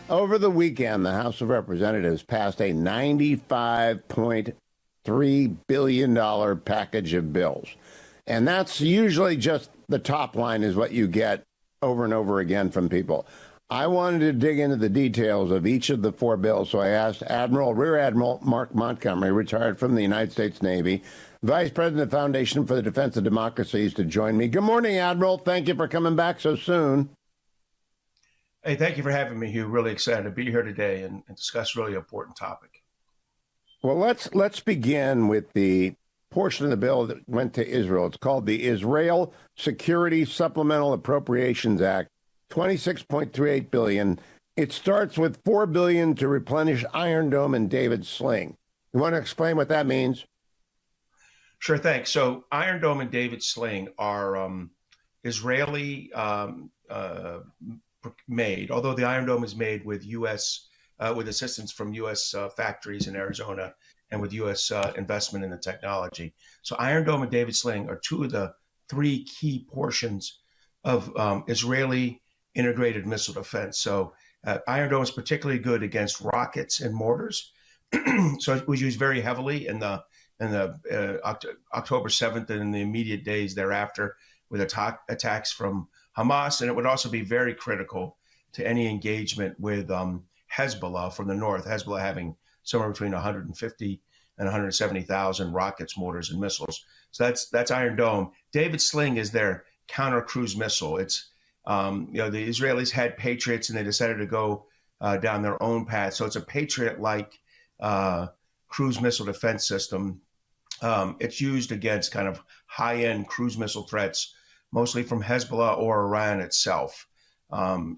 Over the weekend, the House of Representatives passed a $95.3 billion package of bills. And that's usually just the top line is what you get over and over again from people. I wanted to dig into the details of each of the four bills, so I asked Rear Admiral Mark Montgomery, retired from the United States Navy, Vice President of the Foundation for the Defense of Democracies, to join me. Good morning, Admiral. Thank you for coming back so soon. Hey, thank you for having me, Hugh. Really excited to be here today and discuss a really important topic. Well, let's begin with the portion of the bill that went to Israel. It's called the Israel Security Supplemental Appropriations Act, $26.38 billion. It starts with $4 billion to replenish Iron Dome and David Sling. You want to explain what that means? Sure, thanks. So Iron Dome and David Sling are Israeli made, although the Iron Dome is made with U.S. With assistance from U.S. Factories in Arizona and with U.S. Investment in the technology. So Iron Dome and David Sling are two of the three key portions of Israeli integrated missile defense. So Iron Dome is particularly good against rockets and mortars. So it was used very heavily in the October 7th and in the immediate days thereafter with attacks from Hamas, and it would also be very critical to any engagement with Hezbollah from the north, Hezbollah having somewhere between 150 and 170,000 rockets, mortars, and missiles. So that's Iron Dome. David Sling is their counter cruise missile. It's the Israelis had Patriots and they decided to go down their own path. So it's a Patriot-like cruise missile defense system. It's used against kind of high-end cruise missile threats, mostly from Hezbollah or Iran itself.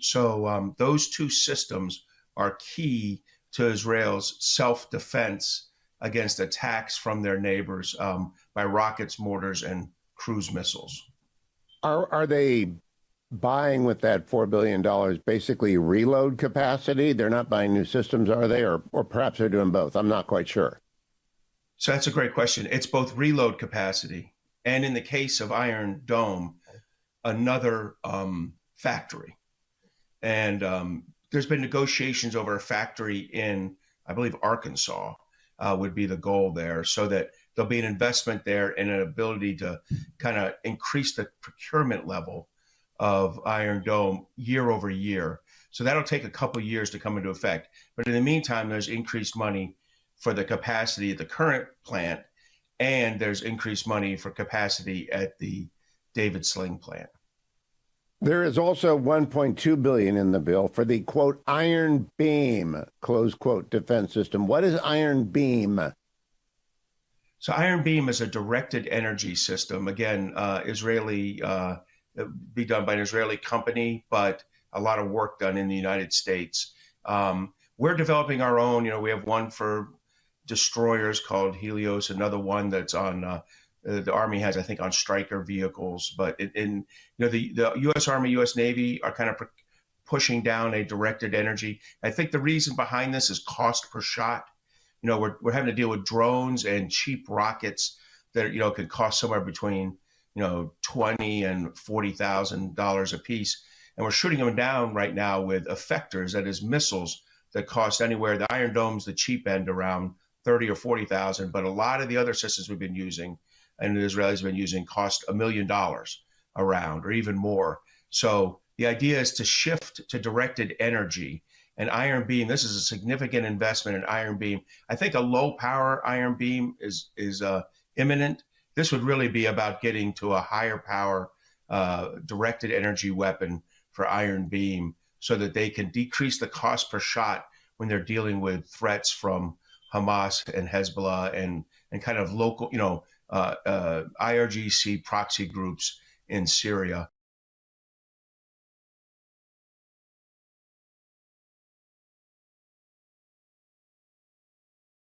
So those two systems are key to Israel's self-defense against attacks from their neighbors by rockets, mortars, and cruise missiles. Are they buying with that $4 billion basically reload capacity? They're not buying new systems, are they? Or perhaps they're doing both. I'm not quite sure. So that's a great question. It's both reload capacity and, in the case of Iron Dome, another factory. And there's been negotiations over a factory in, I believe, Arkansas would be the goal there, so that there'll be an investment there and an ability to kind of increase the procurement level of Iron Dome year over year. So that'll take a couple of years to come into effect. But in the meantime, there's increased money for the capacity at the current plant, and there's increased money for capacity at the David Sling plant. There is also $1.2 billion in the bill for the, quote, Iron Beam, close quote, defense system. What is Iron Beam? So Iron Beam is a directed energy system. Again, Israeli, be done by an Israeli company, but a lot of work done in the United States. We're developing our own. We have one for destroyers called Helios, another one that's on the Army has, I think, on Stryker vehicles. But the U.S. Army, U.S. Navy are kind of pushing down a directed energy. I think the reason behind this is cost per shot. We're having to deal with drones and cheap rockets that could cost somewhere between $20,000 and $40,000 a piece, and we're shooting them down right now with effectors, that is, missiles that cost anywhere. The Iron Dome's the cheap end, around 30 or 40,000, but a lot of the other systems we've been using and the Israelis have been using cost $1 million around, or even more. So the idea is to shift to directed energy. And Iron Beam, this is a significant investment in Iron Beam. I think a low power Iron Beam is imminent. This would really be about getting to a higher power directed energy weapon for Iron Beam, so that they can decrease the cost per shot when they're dealing with threats from Hamas and Hezbollah and kind of local, IRGC proxy groups in Syria.